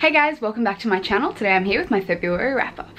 Hey guys, welcome back to my channel. Today I'm here with my February wrap-up.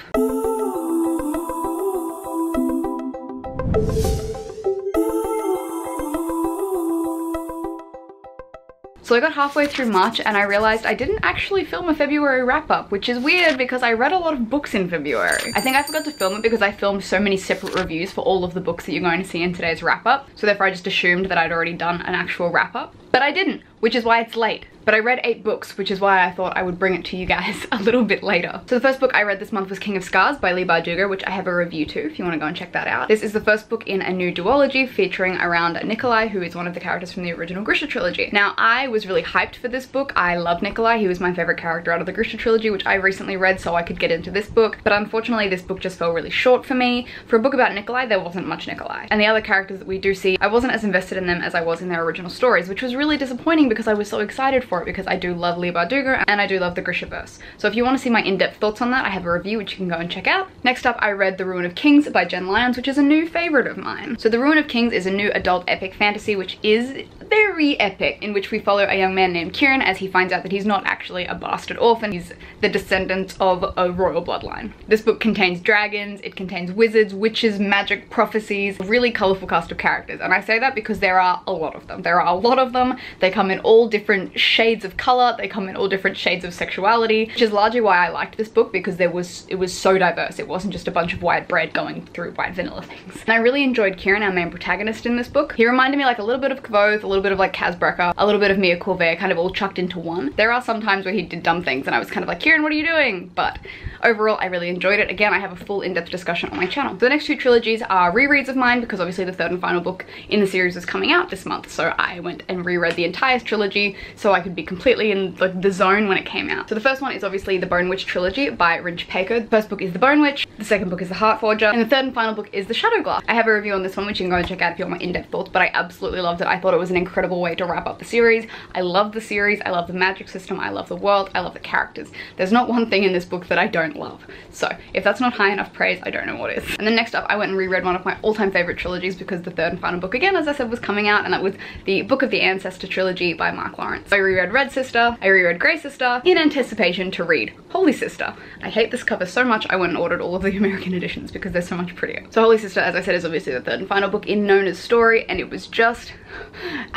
So I got halfway through March and I realized I didn't actually film a February wrap-up, which is weird because I read a lot of books in February. I think I forgot to film it because I filmed so many separate reviews for all of the books that you're going to see in today's wrap-up. So therefore I just assumed that I'd already done an actual wrap-up. But I didn't, which is why it's late. But I read 8 books, which is why I thought I would bring it to you guys a little bit later. So the first book I read this month was King of Scars by Leigh Bardugo, which I have a review to if you want to go and check that out. This is the first book in a new duology featuring around Nikolai, who is one of the characters from the original Grisha trilogy. Now, I was really hyped for this book. I love Nikolai. He was my favorite character out of the Grisha trilogy, which I recently read so I could get into this book. But unfortunately, this book just fell really short for me. For a book about Nikolai, there wasn't much Nikolai. And the other characters that we do see, I wasn't as invested in them as I was in their original stories, which was really disappointing because I was so excited for it because I do love Leigh Bardugo and I do love the Grishaverse. So if you want to see my in-depth thoughts on that, I have a review which you can go and check out. Next up, I read The Ruin of Kings by Jen Lyons, which is a new favorite of mine. So The Ruin of Kings is a new adult epic fantasy which is very epic, in which we follow a young man named Kieran as he finds out that he's not actually a bastard orphan. He's the descendant of a royal bloodline. This book contains dragons, it contains wizards, witches, magic, prophecies, a really colorful cast of characters. And I say that because there are a lot of them. There are a lot of them. They come in all different shades of color. They come in all different shades of sexuality, which is largely why I liked this book, because it was so diverse. It wasn't just a bunch of white bread going through white vanilla things. And I really enjoyed Kieran, our main protagonist in this book. He reminded me like a little bit of Kvothe, a little bit of like Kaz Brekker, a little bit of Mia Corvair, kind of all chucked into one. There are some times where he did dumb things and I was kind of like, Kieran, what are you doing? But overall, I really enjoyed it. Again, I have a full in-depth discussion on my channel. So the next 2 trilogies are rereads of mine because obviously the third and final book in the series was coming out this month. So I went and reread the entire trilogy so I could be completely in like the zone when it came out. So the first one is obviously the Bone Witch trilogy by Ridge Paco. The first book is The Bone Witch, the second book is The Heart Forger, and the third and final book is The Shadow Glass. I have a review on this one which you can go and check out if you want my in-depth thoughts, but I absolutely loved it. I thought it was an incredible way to wrap up the series. I love the series, I love the magic system, I love the world, I love the characters. There's not one thing in this book that I don't love. So if that's not high enough praise, I don't know what is. And then next up, I went and reread one of my all-time favorite trilogies because the third and final book, again, as I said, was coming out, and that was the Book of the Ancestor trilogy by Mark Lawrence. I reread Red Sister, I reread Grey Sister, in anticipation to read Holy Sister. I hate this cover so much, I went and ordered all of the American editions because they're so much prettier. So Holy Sister, as I said, is obviously the third and final book in Nona's story, and it was just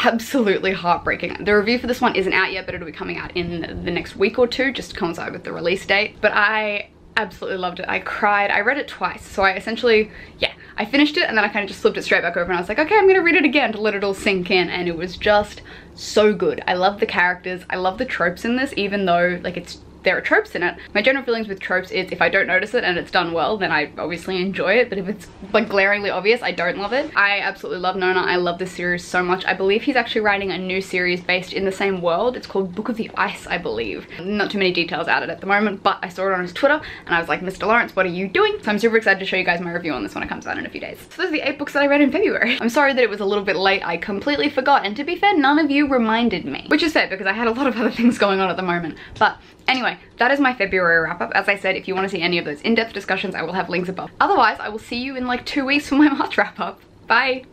absolutely heartbreaking. The review for this one isn't out yet, but it'll be coming out in the next week or 2, just to coincide with the release date. But I absolutely loved it. I cried. I read it twice. So I essentially, yeah, I finished it and then I kind of just flipped it straight back over and I was like, okay, I'm gonna read it again to let it all sink in, and it was just so good. I love the characters. I love the tropes in this, even though like there are tropes in it. My general feelings with tropes is if I don't notice it and it's done well, then I obviously enjoy it, but if it's like glaringly obvious, I don't love it. I absolutely love Nona. I love this series so much. I believe he's actually writing a new series based in the same world. It's called Book of the Ice, I believe. Not too many details out of it at the moment, but I saw it on his Twitter and I was like, Mr. Lawrence, what are you doing? So I'm super excited to show you guys my review on this when it comes out in a few days. So those are the 8 books that I read in February. I'm sorry that it was a little bit late. I completely forgot, and to be fair, none of you reminded me, which is fair because I had a lot of other things going on at the moment. But anyway, that is my February wrap-up. As I said, if you want to see any of those in-depth discussions, I will have links above. Otherwise, I will see you in like 2 weeks for my March wrap-up. Bye!